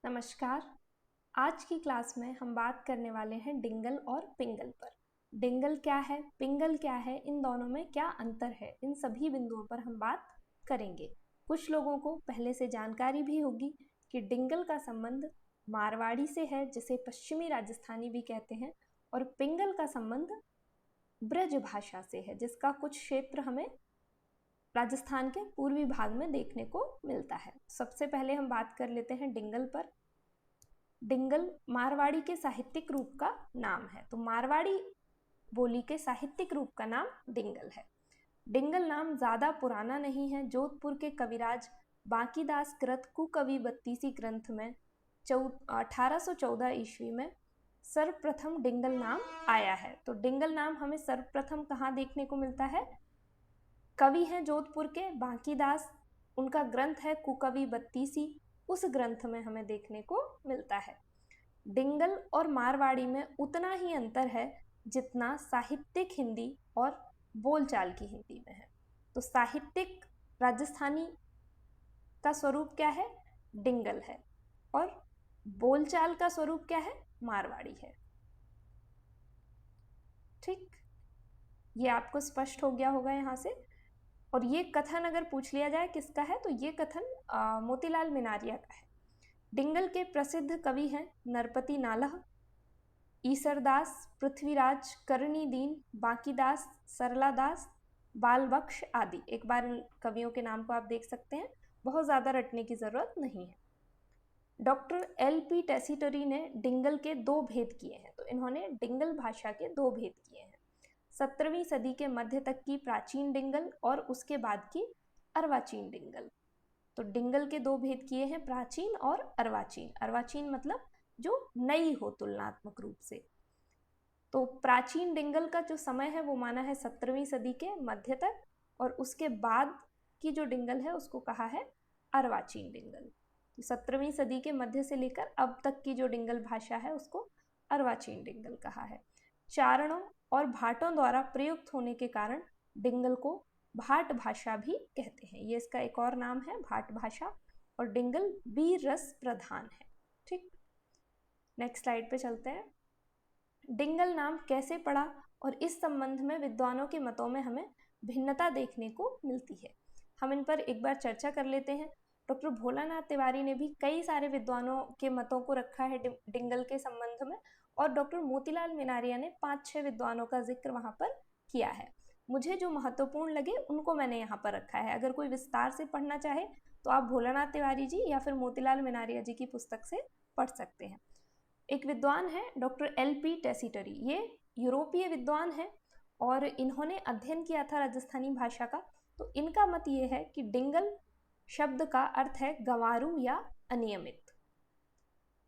नमस्कार। आज की क्लास में हम बात करने वाले हैं डिंगल और पिंगल पर। डिंगल क्या है, पिंगल क्या है, इन दोनों में क्या अंतर है, इन सभी बिंदुओं पर हम बात करेंगे। कुछ लोगों को पहले से जानकारी भी होगी कि डिंगल का संबंध मारवाड़ी से है, जिसे पश्चिमी राजस्थानी भी कहते हैं, और पिंगल का संबंध ब्रज भाषा से है, जिसका कुछ क्षेत्र हमें राजस्थान के पूर्वी भाग में देखने को मिलता है। सबसे पहले हम बात कर लेते हैं डिंगल पर। डिंगल मारवाड़ी के साहित्यिक रूप का नाम है, तो मारवाड़ी बोली के साहित्यिक रूप का नाम डिंगल है। डिंगल नाम ज़्यादा पुराना नहीं है। जोधपुर के कविराज बांकीदास कृत कुकवि बत्तीसी ग्रंथ में 1814 ईस्वी में सर्वप्रथम डिंगल नाम आया है। तो डिंगल नाम हमें सर्वप्रथम कहाँ देखने को मिलता है? कवि हैं जोधपुर के बांकीदास, उनका ग्रंथ है कुकवि बत्तीसी, उस ग्रंथ में हमें देखने को मिलता है। डिंगल और मारवाड़ी में उतना ही अंतर है जितना साहित्यिक हिंदी और बोलचाल की हिंदी में है। तो साहित्यिक राजस्थानी का स्वरूप क्या है? डिंगल है, और बोलचाल का स्वरूप क्या है? मारवाड़ी है। ठीक, ये आपको स्पष्ट हो गया होगा यहाँ से। और ये कथन अगर पूछ लिया जाए किसका है, तो ये कथन मोतीलाल मिनारिया का है। डिंगल के प्रसिद्ध कवि हैं नरपति नालह, ईसरदास, पृथ्वीराज, करणी दीन, बांकीदास, सरलादास, बालबख्श आदि। एक बार इन कवियों के नाम को आप देख सकते हैं, बहुत ज़्यादा रटने की ज़रूरत नहीं है। डॉक्टर LP टेसीटरी ने डिंगल के दो भेद किए हैं, तो इन्होंने डिंगल भाषा के दो भेद किए हैं। 17वीं सदी के मध्य तक की प्राचीन डिंगल और उसके बाद की अर्वाचीन डिंगल। तो डिंगल के दो भेद किए हैं, प्राचीन और अर्वाचीन। अर्वाचीन मतलब जो नई हो तुलनात्मक रूप से। तो प्राचीन डिंगल का जो समय है वो माना है 17वीं सदी के मध्य तक, और उसके बाद की जो डिंगल है उसको कहा है अर्वाचीन डिंगल। तो 17वीं सदी के मध्य से लेकर अब तक की जो डिंगल भाषा है उसको अर्वाचीन डिंगल कहा है। चारणों और भाटों द्वारा प्रयुक्त होने के कारण डिंगल को भाट भाषा भी कहते हैं। ये इसका एक और नाम है, भाट भाषा। और डिंगल वीर रस प्रधान है। ठीक, नेक्स्ट स्लाइड पे चलते हैं। डिंगल नाम कैसे पड़ा, और इस संबंध में विद्वानों के मतों में हमें भिन्नता देखने को मिलती है। हम इन पर एक बार चर्चा कर लेते हैं। डॉक्टर भोलानाथ तिवारी ने भी कई सारे विद्वानों के मतों को रखा है डिंगल के संबंध में, और डॉक्टर मोतीलाल मिनारिया ने 5-6 विद्वानों का जिक्र वहाँ पर किया है। मुझे जो महत्वपूर्ण लगे उनको मैंने यहाँ पर रखा है। अगर कोई विस्तार से पढ़ना चाहे तो आप भोलानाथ तिवारी जी या फिर मोतीलाल मिनारिया जी की पुस्तक से पढ़ सकते हैं। एक विद्वान है डॉक्टर LP टेसीटरी, ये यूरोपीय विद्वान है और इन्होंने अध्ययन किया था राजस्थानी भाषा का। तो इनका मत ये है कि डिंगल शब्द का अर्थ है गंवारू या अनियमित।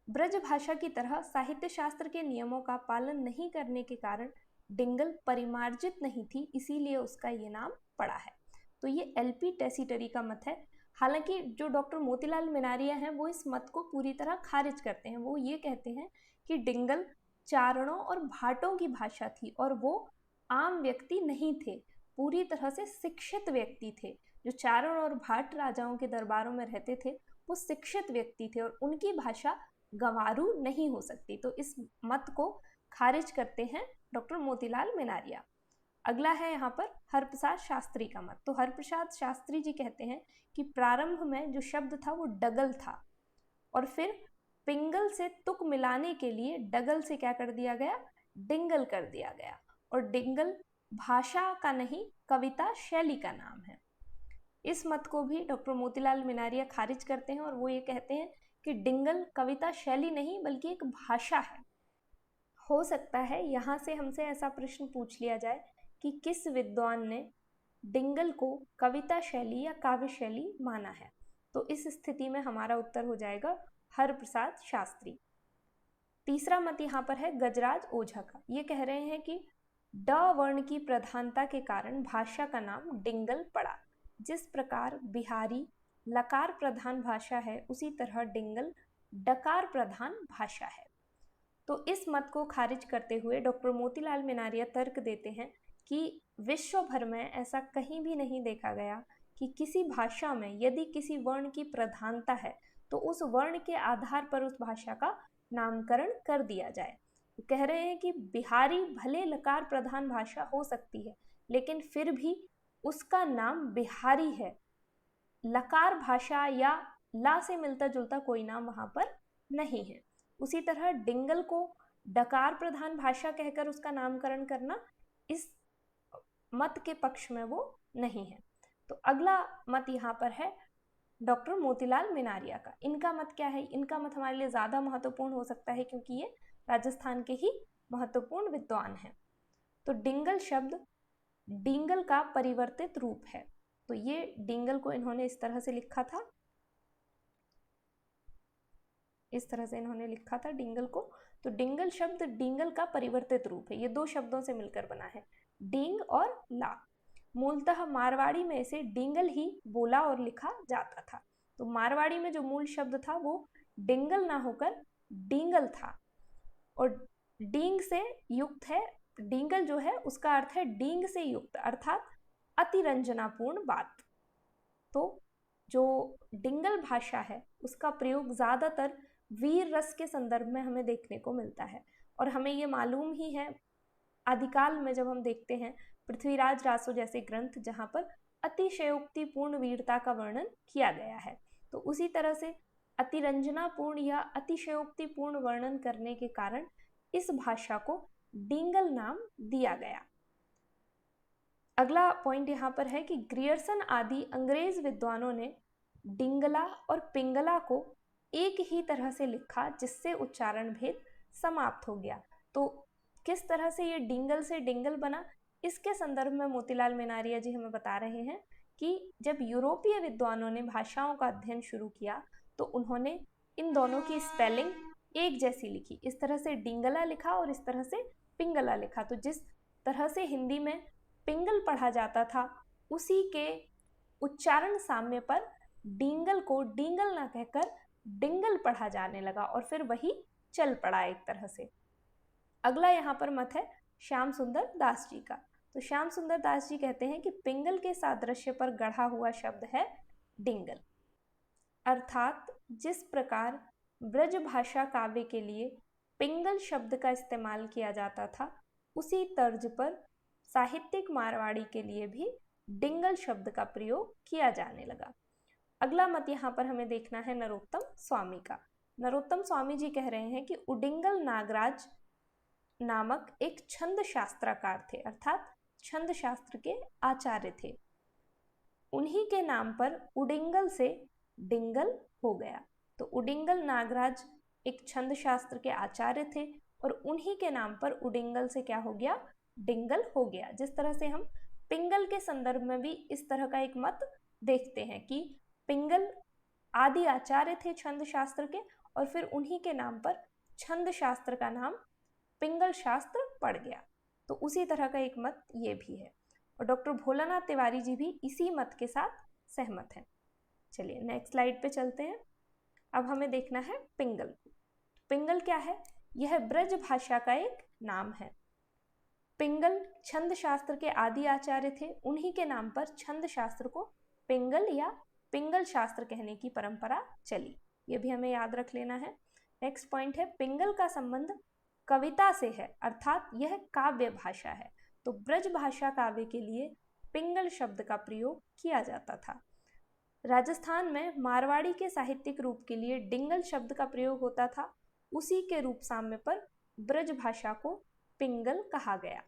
ब्रज भाषा की तरह साहित्य शास्त्र के नियमों का पालन नहीं करने के कारण डिंगल परिमार्जित नहीं थी, इसीलिए उसका ये नाम पड़ा है। तो ये LP टेसीटरी का मत है। हालांकि जो डॉक्टर मोतीलाल मिनारिया हैं वो इस मत को पूरी तरह खारिज करते हैं। वो ये कहते हैं कि डिंगल चारणों और भाटों की भाषा थी और वो आम व्यक्ति नहीं थे, पूरी तरह से शिक्षित व्यक्ति थे। जो चारण और भाट राजाओं के दरबारों में रहते थे वो शिक्षित व्यक्ति थे और उनकी भाषा गंवारू नहीं हो सकती। तो इस मत को खारिज करते हैं डॉक्टर मोतीलाल मिनारिया। अगला है यहाँ पर हरप्रसाद शास्त्री का मत। तो हरप्रसाद शास्त्री जी कहते हैं कि प्रारंभ में जो शब्द था वो डगल था, और फिर पिंगल से तुक मिलाने के लिए डगल से क्या कर दिया गया? डिंगल कर दिया गया। और डिंगल भाषा का नहीं, कविता शैली का नाम है। इस मत को भी डॉक्टर मोतीलाल मिनारिया खारिज करते हैं और वो ये कहते हैं कि डिंगल कविता शैली नहीं बल्कि एक भाषा है। हो सकता है यहाँ से हमसे ऐसा प्रश्न पूछ लिया जाए कि किस विद्वान ने डिंगल को कविता शैली या काव्य शैली माना है, तो इस स्थिति में हमारा उत्तर हो जाएगा हरप्रसाद शास्त्री। तीसरा मत यहाँ पर है गजराज ओझा का। ये कह रहे हैं कि ड वर्ण की प्रधानता के कारण भाषा का नाम डिंगल पड़ा। जिस प्रकार बिहारी लकार प्रधान भाषा है उसी तरह डिंगल डकार प्रधान भाषा है। तो इस मत को खारिज करते हुए डॉक्टर मोतीलाल मिनारिया तर्क देते हैं कि विश्व भर में ऐसा कहीं भी नहीं देखा गया कि किसी भाषा में यदि किसी वर्ण की प्रधानता है तो उस वर्ण के आधार पर उस भाषा का नामकरण कर दिया जाए। तो कह रहे हैं कि बिहारी भले लकार प्रधान भाषा हो सकती है, लेकिन फिर भी उसका नाम बिहारी है। लकार भाषा या ला से मिलता जुलता कोई नाम वहां पर नहीं है। उसी तरह डिंगल को डकार प्रधान भाषा कहकर उसका नामकरण करना इस मत के पक्ष में वो नहीं है। तो अगला मत यहाँ पर है डॉक्टर मोतीलाल मिनारिया का। इनका मत क्या है? इनका मत हमारे लिए ज़्यादा महत्वपूर्ण हो सकता है क्योंकि ये राजस्थान के ही महत्वपूर्ण विद्वान हैं। तो डिंगल शब्द डिंगल का परिवर्तित रूप है। तो ये डिंगल को इन्होंने इस तरह से लिखा था, इस तरह से इन्होंने लिखा था डिंगल को। तो डिंगल शब्द डिंगल का परिवर्तित रूप है। ये दो शब्दों से मिलकर बना है, डिंग और ला। मूलतः मारवाड़ी में इसे डिंगल ही बोला और लिखा जाता था। तो मारवाड़ी में जो मूल शब्द था वो डिंगल ना होकर डिंगल था, और डींग से युक्त है। डिंगल जो है उसका अर्थ है डींग से युक्त, अर्थात अतिरंजनापूर्ण बात। तो जो डिंगल भाषा है उसका प्रयोग ज्यादातर वीर रस के संदर्भ में हमें देखने को मिलता है, और हमें ये मालूम ही है आदिकाल में जब हम देखते हैं पृथ्वीराज रासो जैसे ग्रंथ जहाँ पर अतिशयोक्तिपूर्ण वीरता का वर्णन किया गया है, तो उसी तरह से अतिरंजनापूर्ण या अतिशयोक्तिपूर्ण वर्णन करने के कारण इस भाषा को डिंगल नाम दिया गया। अगला पॉइंट यहाँ पर है कि ग्रियर्सन आदि अंग्रेज विद्वानों ने डिंगला और पिंगला को एक ही तरह से लिखा, जिससे उच्चारण भेद समाप्त हो गया। तो किस तरह से ये डिंगल से डिंगल बना, इसके संदर्भ में मोतीलाल मिनारिया जी हमें बता रहे हैं कि जब यूरोपीय विद्वानों ने भाषाओं का अध्ययन शुरू किया तो उन्होंने इन दोनों की स्पेलिंग एक जैसी लिखी। इस तरह से डिंगला लिखा और इस तरह से पिंगला लिखा। तो जिस तरह से हिंदी में पिंगल पढ़ा जाता था, उसी के उच्चारण साम्य पर डिंगल को डिंगल ना कहकर डिंगल पढ़ा जाने लगा, और फिर वही चल पड़ा एक तरह से। अगला यहाँ पर मत है श्याम सुंदर दास जी का। तो श्याम सुंदर दास जी कहते हैं कि पिंगल के सादृश्य पर गढ़ा हुआ शब्द है डिंगल, अर्थात जिस प्रकार ब्रज भाषा काव्य के लिए पिंगल शब्द का इस्तेमाल किया जाता था, उसी तर्ज पर साहित्यिक मारवाड़ी के लिए भी डिंगल शब्द का प्रयोग किया जाने लगा। अगला मत यहाँ पर हमें देखना है नरोत्तम स्वामी का। नरोत्तम स्वामी जी कह रहे हैं कि उडिंगल नागराज नामक एक छंद शास्त्रकार थे, अर्थात छंद शास्त्र के आचार्य थे। उन्हीं के नाम पर उडिंगल से डिंगल हो गया। तो उडिंगल नागराज एक छंद शास्त्र के आचार्य थे और उन्हीं के नाम पर उडिंगल से क्या हो गया? डिंगल हो गया। जिस तरह से हम पिंगल के संदर्भ में भी इस तरह का एक मत देखते हैं कि पिंगल आदि आचार्य थे छंद शास्त्र के, और फिर उन्हीं के नाम पर छंद शास्त्र का नाम पिंगल शास्त्र पड़ गया। तो उसी तरह का एक मत ये भी है, और डॉक्टर भोलानाथ तिवारी जी भी इसी मत के साथ सहमत हैं। चलिए नेक्स्ट स्लाइड पे चलते हैं। अब हमें देखना है पिंगल। पिंगल क्या है? यह ब्रज भाषा का एक नाम है। पिंगल छंद शास्त्र के आदि आचार्य थे, उन्हीं के नाम पर छंद शास्त्र को पिंगल या पिंगल शास्त्र कहने की परंपरा चली। ये भी हमें याद रख लेना है। नेक्स्ट पॉइंट है पिंगल का संबंध कविता से है, अर्थात यह काव्य भाषा है। तो ब्रज भाषा काव्य के लिए पिंगल शब्द का प्रयोग किया जाता था। राजस्थान में मारवाड़ी के साहित्यिक रूप के लिए डिंगल शब्द का प्रयोग होता था। उसी के रूप साम्य पर ब्रज भाषा को पिंगल कहा गया।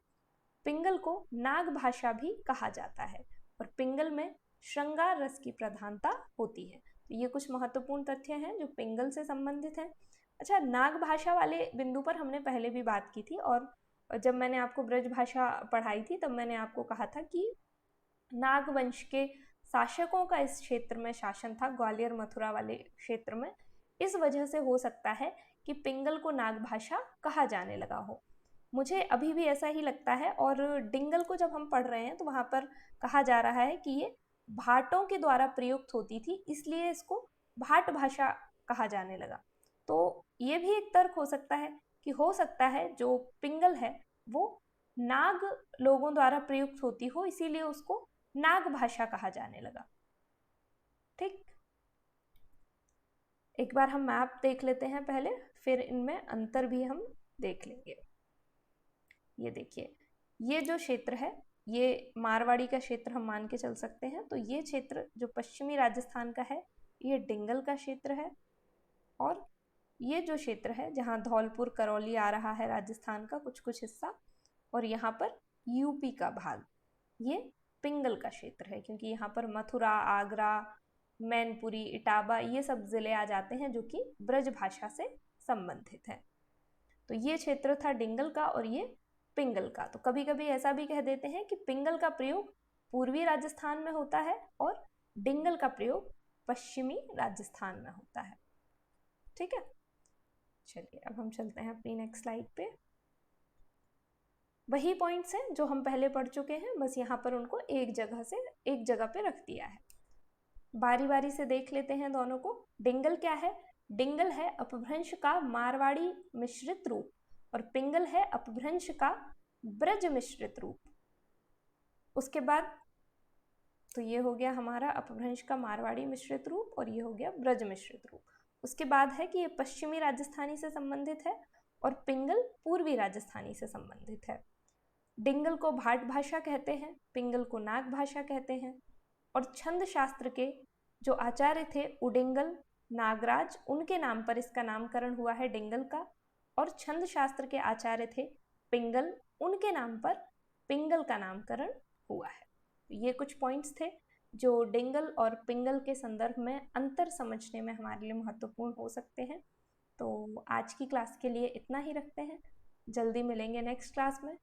पिंगल को नाग भाषा भी कहा जाता है, और पिंगल में श्रृंगार रस की प्रधानता होती है। तो ये कुछ महत्वपूर्ण तथ्य हैं जो पिंगल से संबंधित हैं। अच्छा, नाग भाषा वाले बिंदु पर हमने पहले भी बात की थी, और जब मैंने आपको ब्रज भाषा पढ़ाई थी तब मैंने आपको कहा था कि नागवंश के शासकों का इस क्षेत्र में शासन था, ग्वालियर मथुरा वाले क्षेत्र में। इस वजह से हो सकता है कि पिंगल को नाग भाषा कहा जाने लगा हो। मुझे अभी भी ऐसा ही लगता है, और डिंगल को जब हम पढ़ रहे हैं तो वहाँ पर कहा जा रहा है कि ये भाटों के द्वारा प्रयुक्त होती थी, इसलिए इसको भाट भाषा कहा जाने लगा। तो ये भी एक तर्क हो सकता है कि हो सकता है जो पिंगल है वो नाग लोगों द्वारा प्रयुक्त होती हो, इसीलिए उसको नाग भाषा कहा जाने लगा। ठीक। एक बार हम मैप देख लेते हैं पहले, फिर इनमें अंतर भी हम देख लेंगे। ये देखिए, ये जो क्षेत्र है ये मारवाड़ी का क्षेत्र हम मान के चल सकते हैं। तो ये क्षेत्र जो पश्चिमी राजस्थान का है ये डिंगल का क्षेत्र है, और ये जो क्षेत्र है जहाँ धौलपुर करौली आ रहा है राजस्थान का कुछ कुछ हिस्सा, और यहाँ पर यूपी का भाग, ये पिंगल का क्षेत्र है, क्योंकि यहाँ पर मथुरा, आगरा, मैनपुरी, इटावा ये सब जिले आ जाते हैं जो कि ब्रज भाषा से संबंधित है। तो ये क्षेत्र था डिंगल का और ये पिंगल का। तो कभी कभी ऐसा भी कह देते हैं कि पिंगल का प्रयोग पूर्वी राजस्थान में होता है और डिंगल का प्रयोग पश्चिमी राजस्थान में होता है। ठीक है, चलिए अब हम चलते हैं अपनी नेक्स्ट स्लाइड पे। वही पॉइंट्स हैं जो हम पहले पढ़ चुके हैं, बस यहाँ पर उनको एक जगह पे रख दिया है। बारी बारी से देख लेते हैं दोनों को। डिंगल क्या है? डिंगल है अपभ्रंश का मारवाड़ी मिश्रित रूप, और पिंगल है अपभ्रंश का ब्रज मिश्रित रूप। उसके बाद तो ये हो गया हमारा अपभ्रंश का मारवाड़ी मिश्रित रूप, और ये हो गया ब्रज मिश्रित रूप। उसके बाद है कि ये पश्चिमी राजस्थानी से संबंधित है और पिंगल पूर्वी राजस्थानी से संबंधित है। डिंगल को भाट भाषा कहते हैं, पिंगल को नाग भाषा कहते हैं, और छंद शास्त्र के जो आचार्य थे उडिंगल, नागराज, उनके नाम पर इसका नामकरण हुआ है डिंगल का, और छंद शास्त्र के आचार्य थे पिंगल, उनके नाम पर पिंगल का नामकरण हुआ है। ये कुछ पॉइंट्स थे जो डिंगल और पिंगल के संदर्भ में अंतर समझने में हमारे लिए महत्वपूर्ण हो सकते हैं। तो आज की क्लास के लिए इतना ही रखते हैं, जल्दी मिलेंगे नेक्स्ट क्लास में।